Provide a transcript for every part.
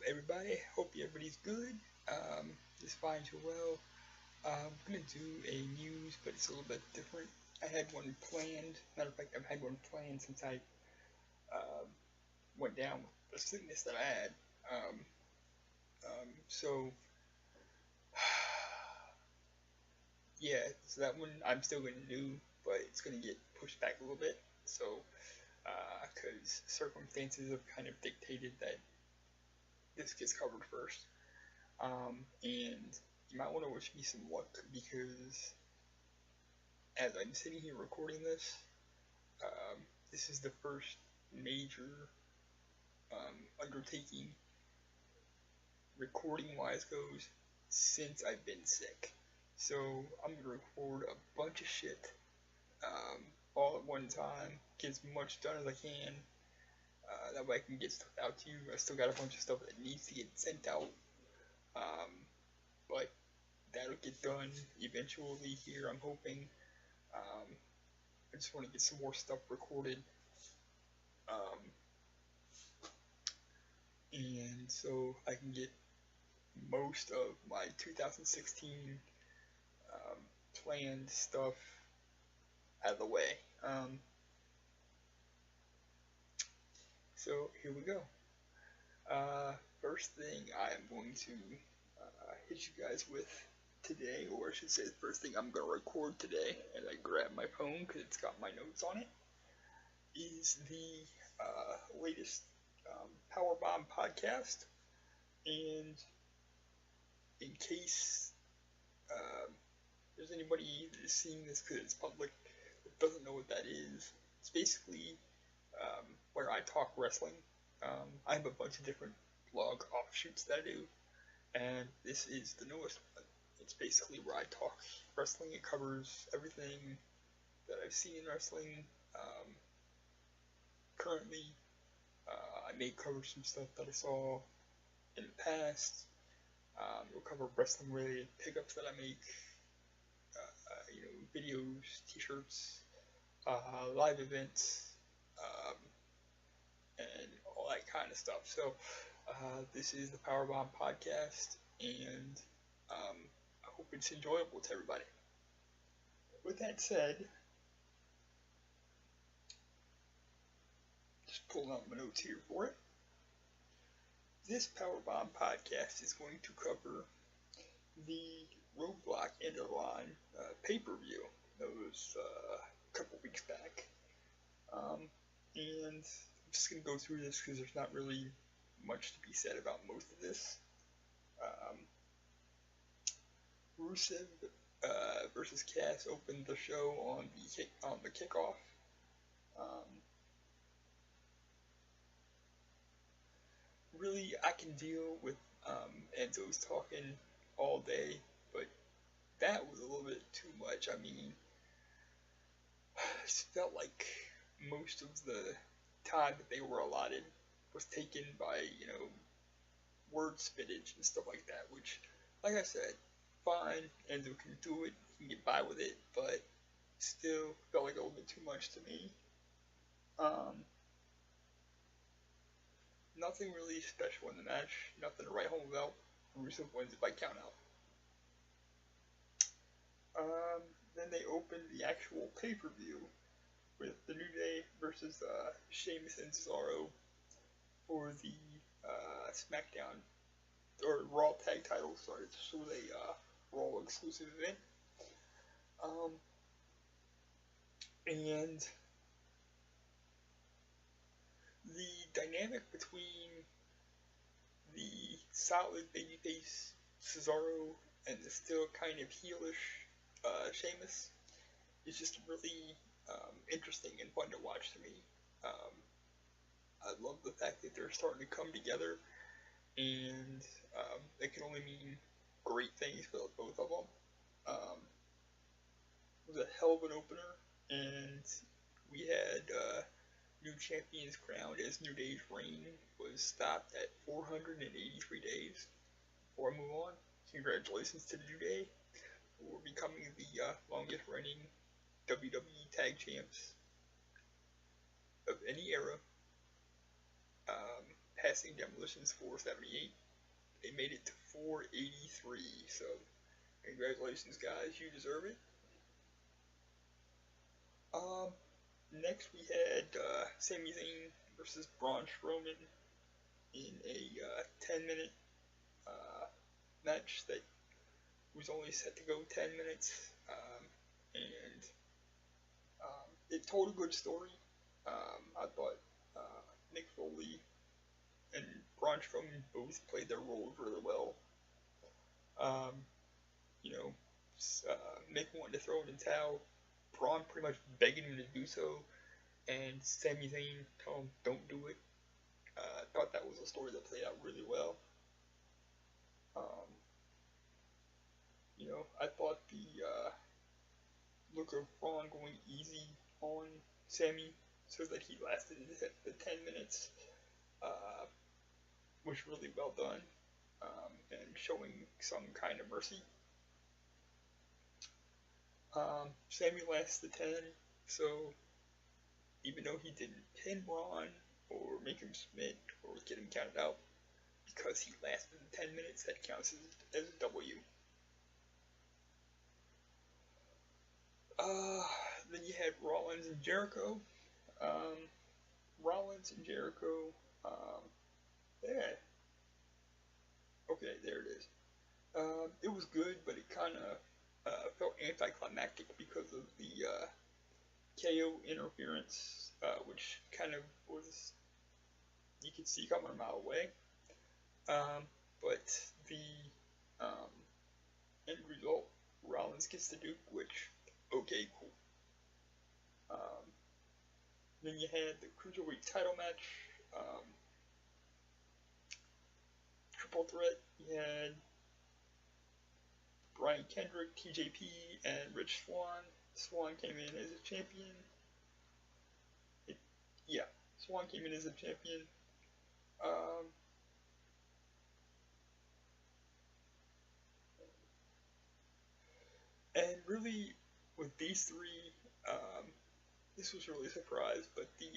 everybody? Hope everybody's good. Just fine too well. I'm gonna do a news, but it's a little bit different. I had one planned. Matter of fact, I've had one planned since I um, went down with the sickness that I had. Um, so yeah, so that one I'm still gonna do, but it's gonna get pushed back a little bit. So because circumstances have kind of dictated that this gets covered first. And you might want to wish me some luck because as I'm sitting here recording this, this is the first major undertaking, recording wise goes, since I've been sick. So I'm going to record a bunch of shit all at one time, get as much done as I can. That way I can get stuff out to you. I still got a bunch of stuff that needs to get sent out. Um, but that'll get done eventually here, I'm hoping. I just want to get some more stuff recorded. And so I can get most of my 2016 planned stuff out of the way. So here we go. First thing I am going to hit you guys with today, or I should say the first thing I'm going to record today, and I grab my phone because it's got my notes on it, is the latest Powerbomb Podcast. And in case there's anybody that's seeing this because it's public that doesn't know what that is, it's basically where I talk wrestling. I have a bunch of different blog offshoots that I do, and this is the newest one. It's basically where I talk wrestling. It covers everything that I've seen in wrestling. Currently, I may cover some stuff that I saw in the past. We'll cover wrestling related pickups that I make, videos, t-shirts, live events, and all that kind of stuff. So this is the Powerbomb Podcast, and I hope it's enjoyable to everybody. With that said, just pulling out my notes here for it. This Powerbomb Podcast is going to cover the Roadblock End of the Line pay-per-view that was a couple weeks back. And I'm just going to go through this because there's not really much to be said about most of this. Rusev versus Cass opened the show on the kickoff. Really, I can deal with Enzo's talking all day, but that was a little bit too much. I mean, it felt like most of the time that they were allotted was taken by, word spinach and stuff like that, which, like I said, fine, Enzo can do it, he can get by with it, but still felt like a little bit too much to me. Nothing really special in the match, nothing to write home about. Rusev wins it by count out. Then they opened the actual pay-per-view with the New Day versus Sheamus and Cesaro for the SmackDown or Raw Tag Titles. Sorry, this was a Raw exclusive event. And the dynamic between the solid babyface Cesaro and the still kind of heelish Sheamus is just really interesting and fun to watch to me. I love the fact that they're starting to come together, and it can only mean great things for both of them. It was a hell of an opener, and we had new champions crowned as New Day's reign was stopped at 483 days. Before I move on, congratulations to the New Day for becoming the longest reigning WWE Tag Champs of any era. passing Demolition's 478. They made it to 483, so congratulations, guys. You deserve it. Next we had Sami Zayn versus Braun Strowman in a 10-minute match that was only set to go 10 minutes, and it told a good story. I thought Mick Foley and Braun Strowman both played their roles really well. You know, Mick wanted to throw in the towel, Braun pretty much begging him to do so, and Sami Zayn told him, don't do it. I thought that was a story that played out really well. I thought the look of Braun going easy on Sami so that he lasted the 10 minutes was really well done, and showing some kind of mercy. Sami lasted 10, so even though he didn't pin Braun or make him submit or get him counted out, because he lasted 10 minutes, that counts as a W. Then you had Rollins and Jericho. Rollins and Jericho, yeah. Okay, there it is. It was good, but it kind of felt anticlimactic because of the KO interference, which kind of was, you could see coming a mile away. But the end result, Rollins gets the Duke, which, okay, cool. Then you had the Cruiserweight title match, triple threat. You had Brian Kendrick, TJP, and Rich Swann. Swann came in as a champion. Swann came in as a champion. And really, with these three, this was really a surprise, but the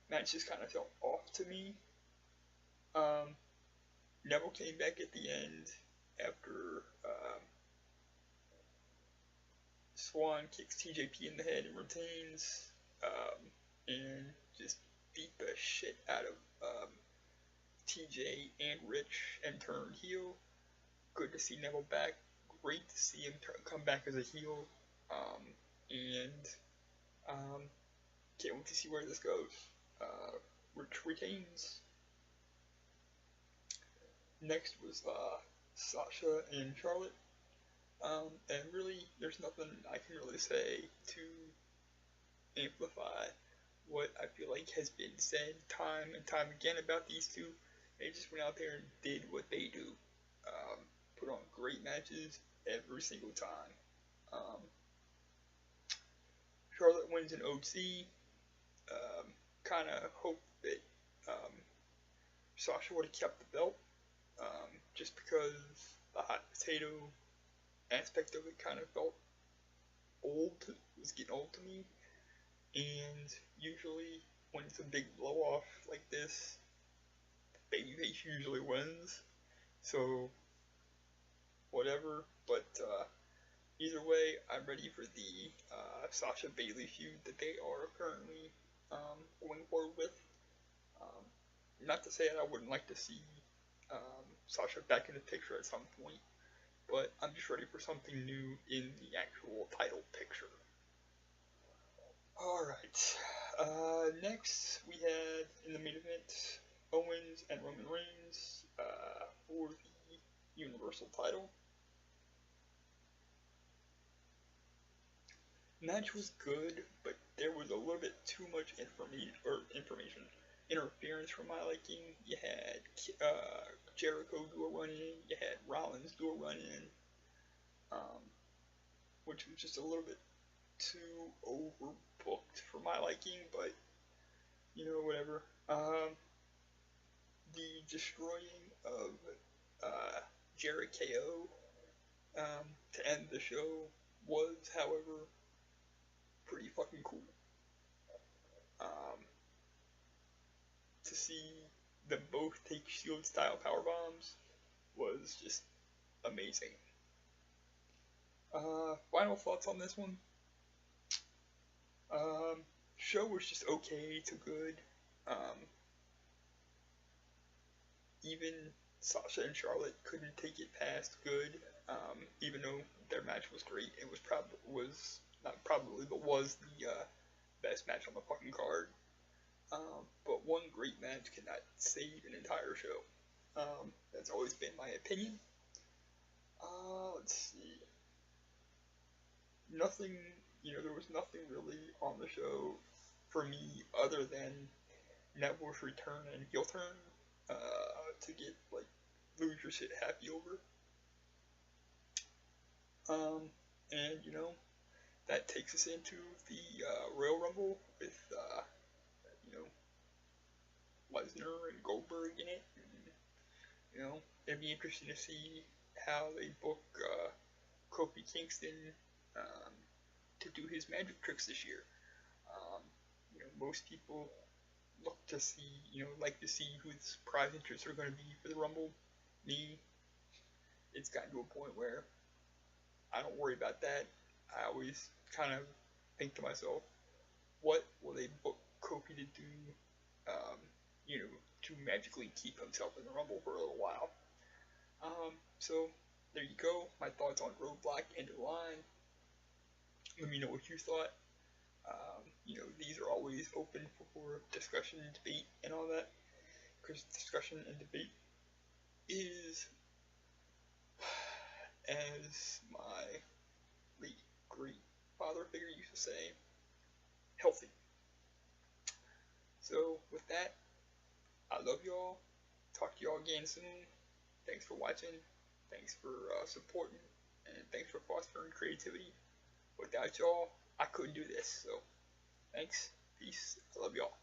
match just kind of felt off to me. Neville came back at the end after Swann kicks TJP in the head and retains, and just beat the shit out of TJ and Rich and turned heel. Good to see Neville back. Great to see him come back as a heel. And can't wait to see where this goes. Rich retains. Next was Sasha and Charlotte. And really, there's nothing I can really say to amplify what I feel like has been said time and time again about these two. They just went out there and did what they do. Put on great matches every single time. Charlotte wins an OC. Kind of hope that Sasha would have kept the belt, just because the hot potato aspect of it kind of felt old. It was getting old to me. And usually when it's a big blow off like this, the babyface usually wins. So whatever, but either way, I'm ready for the Sasha Bayley feud that they are currently going forward with. Not to say that I wouldn't like to see Sasha back in the picture at some point, but I'm just ready for something new in the actual title picture. Alright, next we had in the main event Owens and Roman Reigns for the Universal title. Match was good, but there was a little bit too much interference for my liking. You had Jericho do a run-in, you had Rollins do a run-in, which was just a little bit too overbooked for my liking, but, whatever. The destroying of Jericho to end the show was, however, pretty fucking cool. To see them both take shield style power bombs was just amazing. Final thoughts on this one. Show was just okay to good. Even Sasha and Charlotte couldn't take it past good. Even though their match was great, it was was the best match on the fucking card. But one great match cannot save an entire show. That's always been my opinion. Let's see. Nothing, there was nothing really on the show for me other than Neville's return and heel turn to get, lose your shit happy over. And, that takes us into the Royal Rumble with, Lesnar and Goldberg in it. And, it'd be interesting to see how they book Kofi Kingston to do his magic tricks this year. Most people like to see who the surprise interests are going to be for the Rumble. Me, it's gotten to a point where I don't worry about that. I always kind of think to myself, what will they book Kofi to do, to magically keep himself in the Rumble for a little while. So there you go, my thoughts on Roadblock End of the Line. Let me know what you thought. These are always open for discussion and debate and all that, because discussion and debate is, as my late great father figure used to say, healthy. So with that, I love y'all. Talk to y'all again soon. Thanks for watching. Thanks for supporting, and thanks for fostering creativity. Without y'all, I couldn't do this. So thanks. Peace. I love y'all.